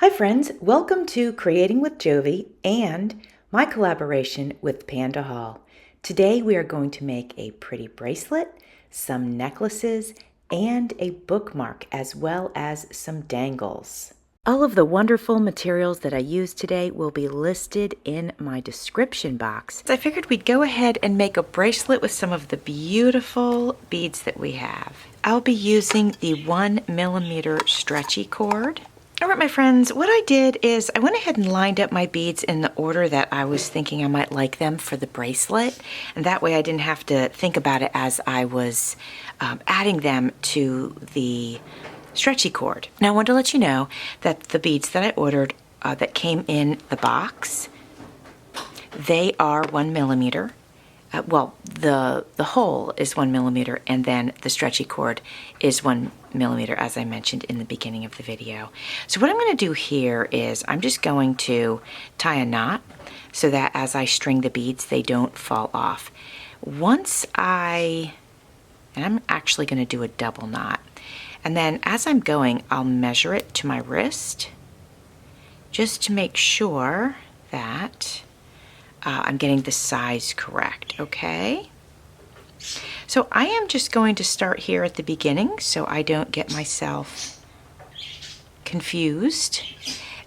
Hi friends, welcome to Creating with Jovi and my collaboration with Panda Hall. Today we are going to make a pretty bracelet, some necklaces, and a bookmark as well as some dangles. All of the wonderful materials that I use today will be listed in my description box. So I figured we'd go ahead and make a bracelet with some of the beautiful beads that we have. I'll be using the 1mm stretchy cord. All right, my friends, what I did is I went ahead and lined up my beads in the order that I was thinking I might like them for the bracelet. And that way I didn't have to think about it as I was adding them to the stretchy cord. Now I wanted to let you know that the beads that I ordered that came in the box, they are 1mm. Well, the hole is 1mm, and then the stretchy cord is 1mm, as I mentioned in the beginning of the video. So what I'm going to do here is I'm just going to tie a knot so that as I string the beads, they don't fall off. And I'm actually going to do a double knot. And then as I'm going, I'll measure it to my wrist just to make sure that I'm getting the size correct, okay? So I am just going to start here at the beginning so I don't get myself confused.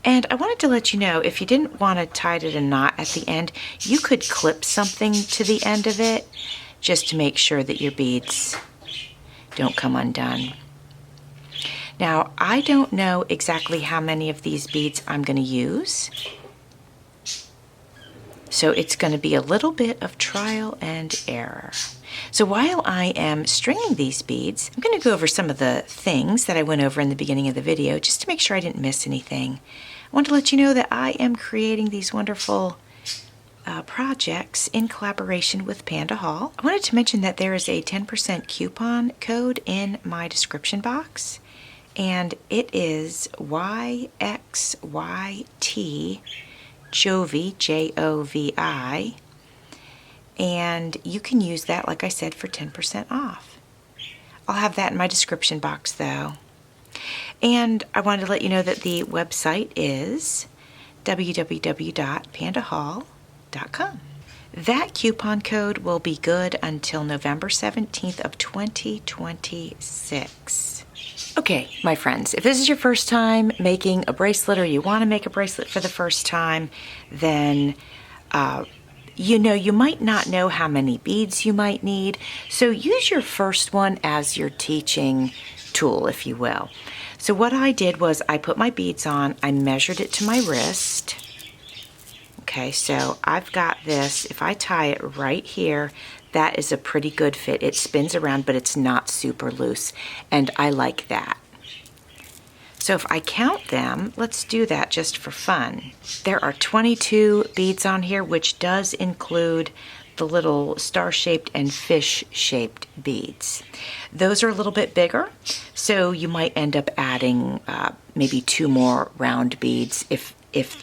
And I wanted to let you know, if you didn't want to tie it in a knot at the end, you could clip something to the end of it just to make sure that your beads don't come undone. Now, I don't know exactly how many of these beads I'm going to use. So it's going to be a little bit of trial and error. So while I am stringing these beads, I'm going to go over some of the things that I went over in the beginning of the video just to make sure I didn't miss anything. I want to let you know that I am creating these wonderful projects in collaboration with Panda Hall. I wanted to mention that there is a 10% coupon code in my description box, and it is YXYT Jovi, Jovi, and you can use that, like I said, for 10% off. I'll have that in my description box though. And I wanted to let you know that the website is www.pandahall.com. That coupon code will be good until November 17th of 2026. Okay, my friends, if this is your first time making a bracelet or you want to make a bracelet for the first time, then you might not know how many beads you might need. So use your first one as your teaching tool, if you will. So what I did was I put my beads on, I measured it to my wrist. Okay, so I've got this. If I tie it right here, that is a pretty good fit. It spins around, but it's not super loose, and I like that. So if I count them, let's do that just for fun. There are 22 beads on here, which does include the little star-shaped and fish-shaped beads. Those are a little bit bigger, so you might end up adding maybe 2 more round beads if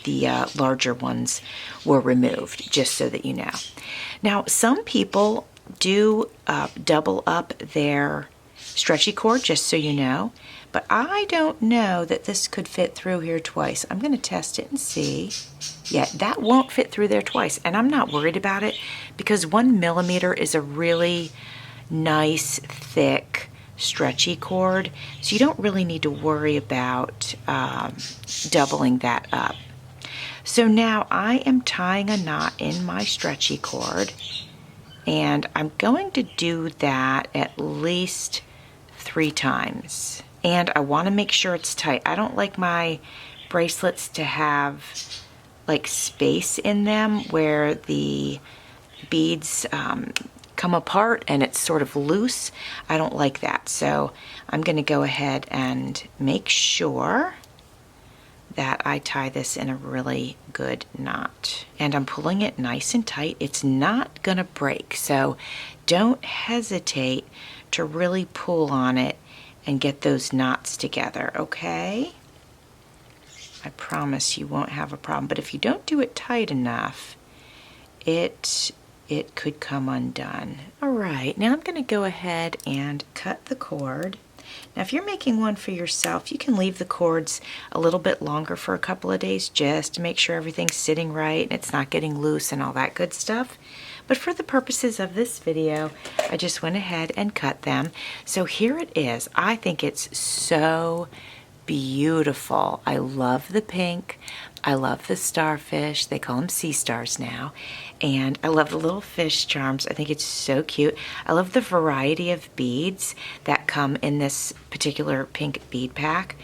the larger ones were removed, just so that you know. Now, some people do double up their stretchy cord, just so you know, but I don't know that this could fit through here twice. I'm going to test it and see. Yeah, that won't fit through there twice, and I'm not worried about it because 1mm is a really nice, thick, stretchy cord, so you don't really need to worry about doubling that up. So now I am tying a knot in my stretchy cord, and I'm going to do that at least 3 times. And I want to make sure it's tight. I don't like my bracelets to have like space in them where the beads come apart and it's sort of loose. I don't like that. So I'm going to go ahead and make sure that I tie this in a really good knot. And I'm pulling it nice and tight. It's not going to break, so don't hesitate to really pull on it and get those knots together, okay? I promise you won't have a problem, but if you don't do it tight enough, it could come undone. All right, now I'm going to go ahead and cut the cord. Now if you're making one for yourself, you can leave the cords a little bit longer for a couple of days just to make sure everything's sitting right and it's not getting loose and all that good stuff. But for the purposes of this video, I just went ahead and cut them. So here it is. I think it's so beautiful. I love the pink. I love the starfish. They call them sea stars now. And I love the little fish charms. I think it's so cute. I love the variety of beads that come in this particular pink bead pack.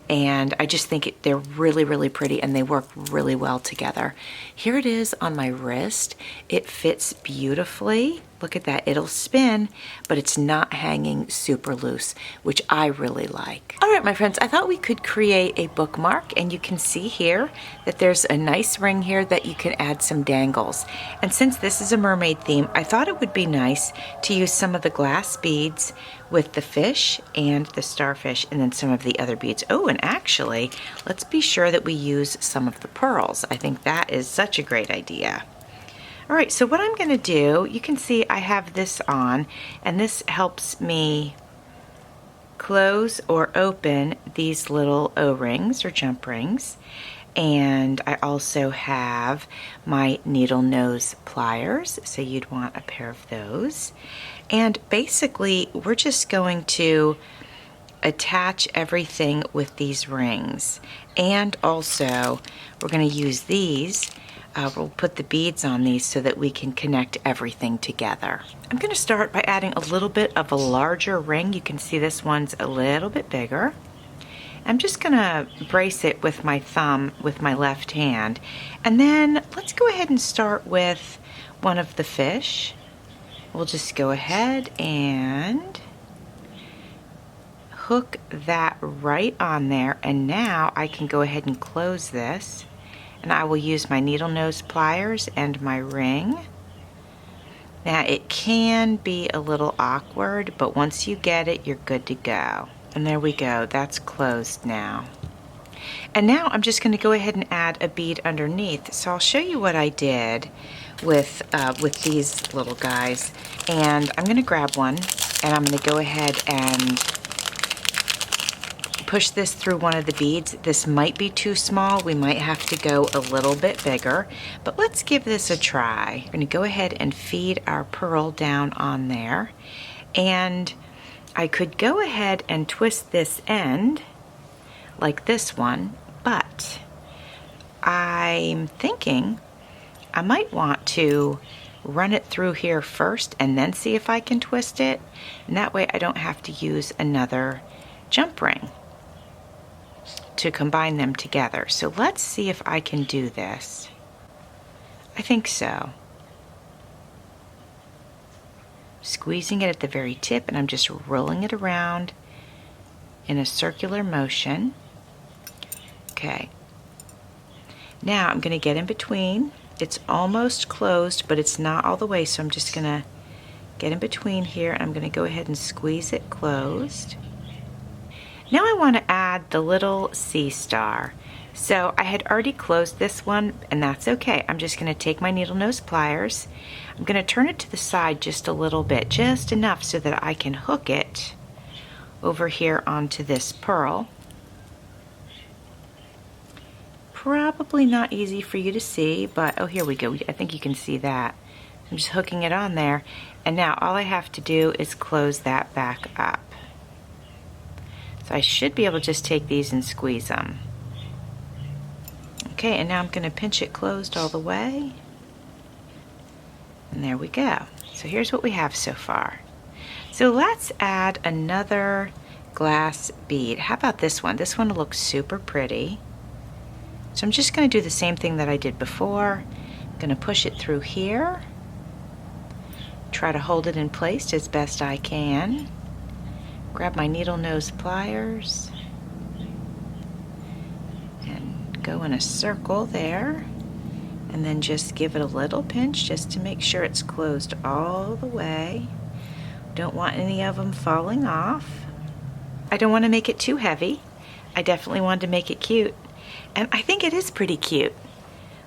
And I just think they're really, really pretty and they work really well together. Here it is on my wrist. It fits beautifully. Look at that, it'll spin, but it's not hanging super loose, which I really like. All right, my friends, I thought we could create a bookmark, and you can see here that there's a nice ring here that you can add some dangles. And since this is a mermaid theme, I thought it would be nice to use some of the glass beads with the fish and the starfish, and then some of the other beads. Oh, and actually, let's be sure that we use some of the pearls. I think that is such a great idea. All right, so what I'm going to do, you can see I have this on, and this helps me close or open these little O-rings or jump rings. And I also have my needle nose pliers, so you'd want a pair of those. And basically, we're just going to attach everything with these rings. And also, we're going to use these. We'll put the beads on these so that we can connect everything together. I'm going to start by adding a little bit of a larger ring. You can see this one's a little bit bigger. I'm just going to brace it with my thumb with my left hand. And then let's go ahead and start with one of the fish. We'll just go ahead and hook that right on there. And now I can go ahead and close this. And I will use my needle nose pliers and my ring. Now it can be a little awkward, but once you get it, you're good to go. And there we go, that's closed now. And now I'm just going to go ahead and add a bead underneath. So I'll show you what I did with these little guys. And I'm going to grab one, and I'm going to go ahead and push this through one of the beads. This might be too small. We might have to go a little bit bigger, but let's give this a try. We're going to go ahead and feed our pearl down on there. And I could go ahead and twist this end like this one, but I'm thinking I might want to run it through here first and then see if I can twist it. And that way I don't have to use another jump ring to combine them together. So let's see if I can do this. I think so. Squeezing it at the very tip, and I'm just rolling it around in a circular motion. Okay. Now I'm going to get in between. It's almost closed, but it's not all the way, so I'm just going to get in between here, and I'm going to go ahead and squeeze it closed. Now I want to add the little sea star. So I had already closed this one, and that's okay. I'm just going to take my needle nose pliers. I'm going to turn it to the side just a little bit, just enough so that I can hook it over here onto this pearl. Probably not easy for you to see, but oh, here we go. I think you can see that. I'm just hooking it on there, and now all I have to do is close that back up. So I should be able to just take these and squeeze them. Okay, and now I'm going to pinch it closed all the way. And there we go. So here's what we have so far. So let's add another glass bead. How about this one? This one looks super pretty. So I'm just going to do the same thing that I did before. I'm going to push it through here. Try to hold it in place as best I can. Grab my needle nose pliers and go in a circle there, and then just give it a little pinch just to make sure it's closed all the way. Don't want any of them falling off. I don't want to make it too heavy. I definitely wanted to make it cute, and I think it is pretty cute.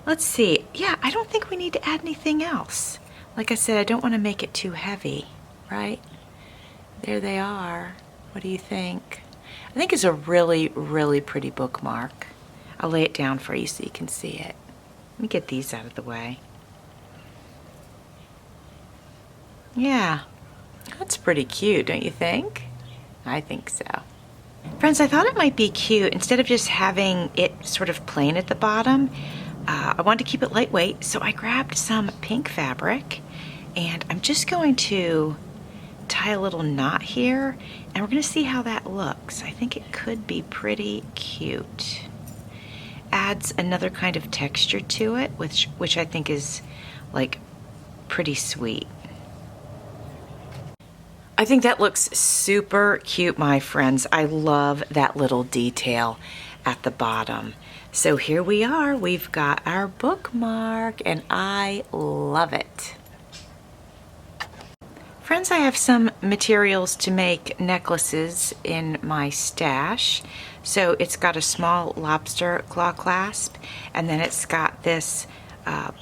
Let's see. Yeah, I don't think we need to add anything else. Like I said, I don't want to make it too heavy, right? There they are. What do you think? I think it's a really, really pretty bookmark. I'll lay it down for you so you can see it. Let me get these out of the way. Yeah, that's pretty cute, don't you think? I think so. Friends, I thought it might be cute, instead of just having it sort of plain at the bottom, I wanted to keep it lightweight, so I grabbed some pink fabric, and I'm just going to tie a little knot here, and we're going to see how that looks. I think it could be pretty cute. Adds another kind of texture to it, which I think is like pretty sweet. I think that looks super cute, my friends. I love that little detail at the bottom. So here we are, we've got our bookmark, and I love it. Friends, I have some materials to make necklaces in my stash. So it's got a small lobster claw clasp, and then it's got this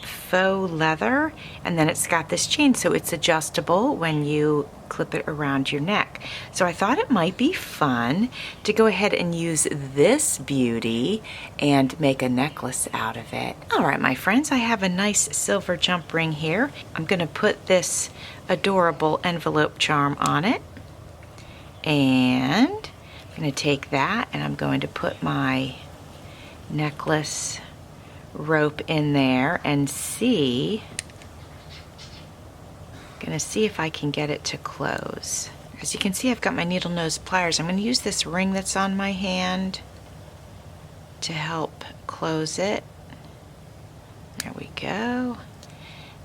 faux leather, and then it's got this chain, so it's adjustable when you clip it around your neck. So I thought it might be fun to go ahead and use this beauty and make a necklace out of it. All right, my friends, I have a nice silver jump ring here. I'm going to put this adorable envelope charm on it, and I'm going to take that and I'm going to put my necklace rope in there and see, gonna see if I can get it to close. As you can see, I've got my needle nose pliers. I'm going to use this ring that's on my hand to help close it. There we go.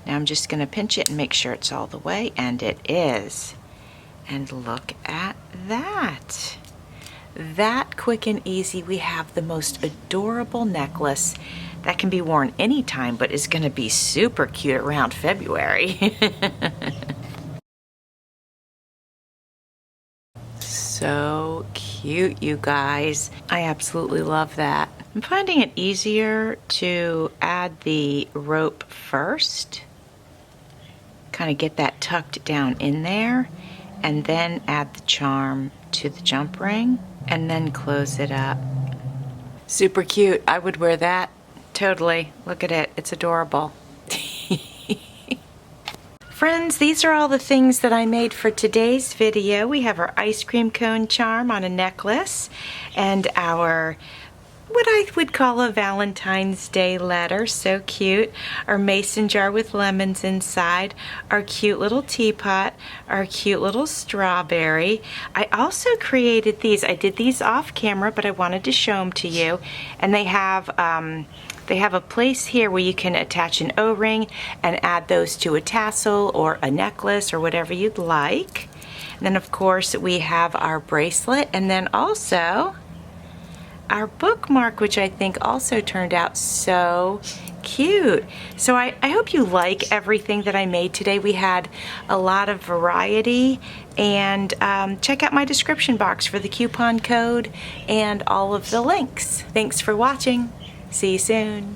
Now I'm just going to pinch it and make sure it's all the way, and it is. And look at that. That quick and easy, we have the most adorable necklace that can be worn anytime, but is going to be super cute around February. So cute, you guys. I absolutely love that. I'm finding it easier to add the rope first, kind of get that tucked down in there, and then add the charm to the jump ring, and then close it up. Super cute. I would wear that. Totally. Look at it. It's adorable. Friends, these are all the things that I made for today's video. We have our ice cream cone charm on a necklace, and our, what I would call a Valentine's Day letter, so cute. Our mason jar with lemons inside, our cute little teapot, our cute little strawberry. I also created these. I did these off camera, but I wanted to show them to you. And they have a place here where you can attach an O-ring and add those to a tassel or a necklace or whatever you'd like. And then of course we have our bracelet, and then also our bookmark, which I think also turned out so cute. So I hope you like everything that I made today. We had a lot of variety, and check out my description box for the coupon code and all of the links. Thanks for watching. See you soon.